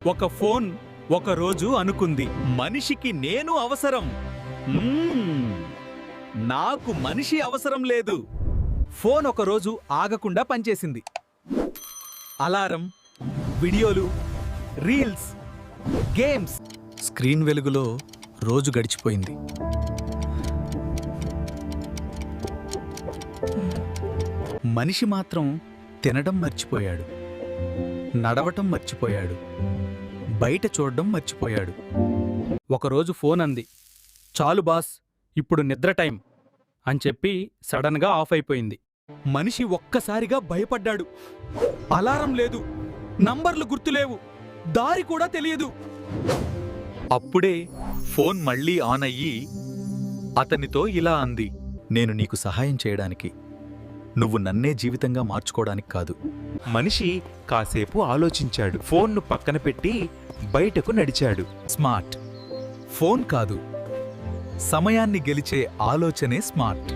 ఒక ఫోన్ ఒకరోజు అనుకుంది, మనిషికి నేను అవసరం. నాకు మనిషి అవసరం లేదు. ఫోన్ ఒకరోజు ఆగకుండా పనిచేసింది. అలారం, వీడియోలు, రీల్స్, గేమ్స్. స్క్రీన్ వెలుగులో రోజు గడిచిపోయింది. మనిషి మాత్రం తినడం మర్చిపోయాడు, నడవటం మర్చిపోయాడు, బయట చూడడం మర్చిపోయాడు. ఒకరోజు ఫోన్ అంది, చాలు బాస్, ఇప్పుడు నిద్ర టైం అని చెప్పి సడన్గా ఆఫ్ అయిపోయింది. మనిషి ఒక్కసారిగా భయపడ్డాడు. అలారం లేదు, నంబర్లు గుర్తులేవు, దారి కూడా తెలియదు. అప్పుడే ఫోన్ మళ్ళీ ఆన్ అయ్యి అతనితో ఇలా అంది, నేను నీకు సహాయం చేయడానికి, నువ్వు నన్నే జీవితంగా మార్చుకోవడానికి కాదు. మనిషి కాసేపు ఆలోచించాడు. ఫోన్ను పక్కన పెట్టి బయటకు నడిచాడు. స్మార్ట్ ఫోన్ కాదు, సమయాన్ని గెలిచే ఆలోచనే స్మార్ట్.